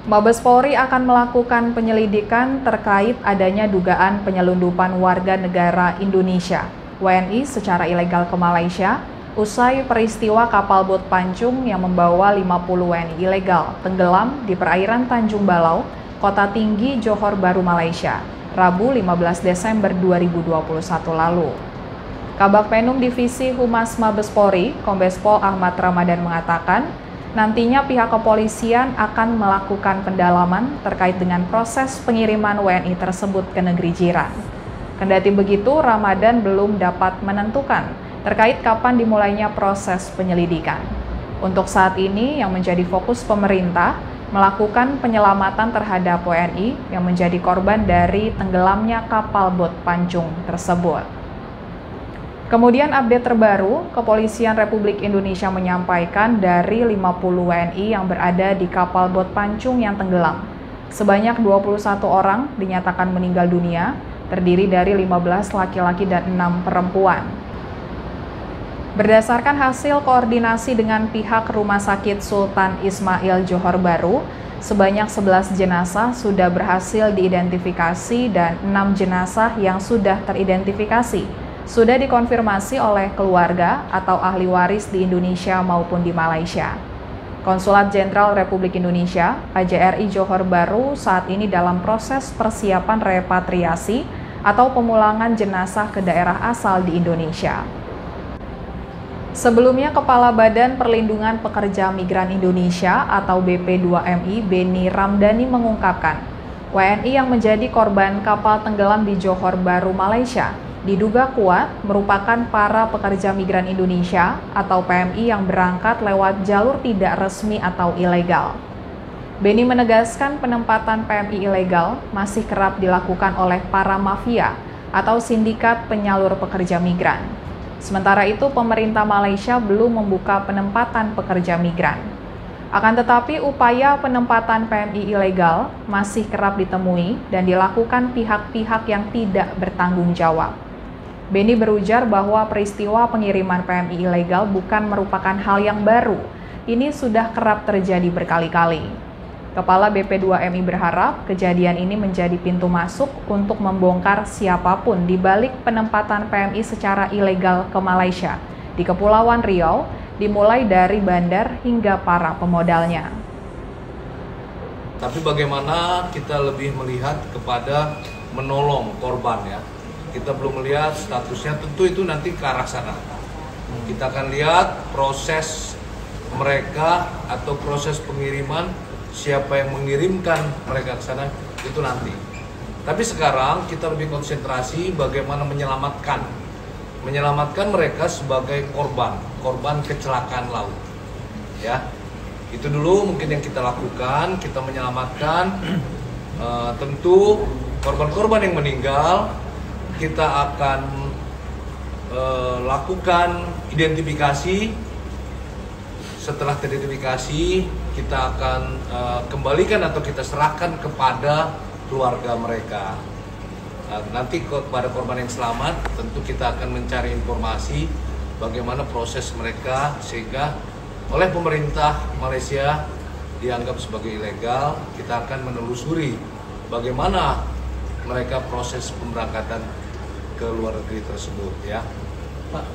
Mabes Polri akan melakukan penyelidikan terkait adanya dugaan penyelundupan warga negara Indonesia (WNI) secara ilegal ke Malaysia usai peristiwa kapal bot pancung yang membawa 50 WNI ilegal tenggelam di perairan Tanjung Balau, Kota Tinggi, Johor Bahru, Malaysia, Rabu 15 Desember 2021 lalu. Kabag Penum Divisi Humas Mabes Polri, Kombes Pol Ahmad Ramadan mengatakan, nantinya pihak kepolisian akan melakukan pendalaman terkait dengan proses pengiriman WNI tersebut ke negeri jiran. Kendati begitu, Ramadan belum dapat menentukan terkait kapan dimulainya proses penyelidikan. Untuk saat ini, yang menjadi fokus pemerintah melakukan penyelamatan terhadap WNI yang menjadi korban dari tenggelamnya kapal bot pancung tersebut. Kemudian update terbaru, Kepolisian Republik Indonesia menyampaikan dari 50 WNI yang berada di kapal bot pancung yang tenggelam, sebanyak 21 orang dinyatakan meninggal dunia, terdiri dari 15 laki-laki dan 6 perempuan. Berdasarkan hasil koordinasi dengan pihak Rumah Sakit Sultan Ismail Johor Bahru, sebanyak 11 jenazah sudah berhasil diidentifikasi dan 6 jenazah yang sudah teridentifikasi sudah dikonfirmasi oleh keluarga atau ahli waris di Indonesia maupun di Malaysia. Konsulat Jenderal Republik Indonesia (KJRI) Johor Bahru saat ini dalam proses persiapan repatriasi atau pemulangan jenazah ke daerah asal di Indonesia. Sebelumnya, Kepala Badan Perlindungan Pekerja Migran Indonesia atau BP2MI Beni Ramdhani mengungkapkan, WNI yang menjadi korban kapal tenggelam di Johor Bahru, Malaysia diduga kuat merupakan para pekerja migran Indonesia atau PMI yang berangkat lewat jalur tidak resmi atau ilegal. Beni menegaskan penempatan PMI ilegal masih kerap dilakukan oleh para mafia atau sindikat penyalur pekerja migran. Sementara itu, pemerintah Malaysia belum membuka penempatan pekerja migran. Akan tetapi, upaya penempatan PMI ilegal masih kerap ditemui dan dilakukan pihak-pihak yang tidak bertanggung jawab. Beni berujar bahwa peristiwa pengiriman PMI ilegal bukan merupakan hal yang baru. Ini sudah kerap terjadi berkali-kali. Kepala BP2MI berharap kejadian ini menjadi pintu masuk untuk membongkar siapapun di balik penempatan PMI secara ilegal ke Malaysia di Kepulauan Riau, dimulai dari bandar hingga para pemodalnya. Tapi bagaimana kita lebih melihat kepada menolong korban ya. Kita belum melihat statusnya, tentu itu nanti ke arah sana. Kita akan lihat proses mereka atau proses pengiriman, siapa yang mengirimkan mereka ke sana, itu nanti. Tapi sekarang kita lebih konsentrasi bagaimana menyelamatkan mereka sebagai korban kecelakaan laut. Ya, itu dulu mungkin yang kita lakukan, kita menyelamatkan. Tentu korban-korban yang meninggal, kita akan lakukan identifikasi. Setelah teridentifikasi, kita akan kembalikan atau kita serahkan kepada keluarga mereka. Nanti kepada korban yang selamat, tentu kita akan mencari informasi bagaimana proses mereka sehingga oleh pemerintah Malaysia dianggap sebagai ilegal. Kita akan menelusuri bagaimana mereka proses pemberangkatan ke luar negeri tersebut ya. Pak.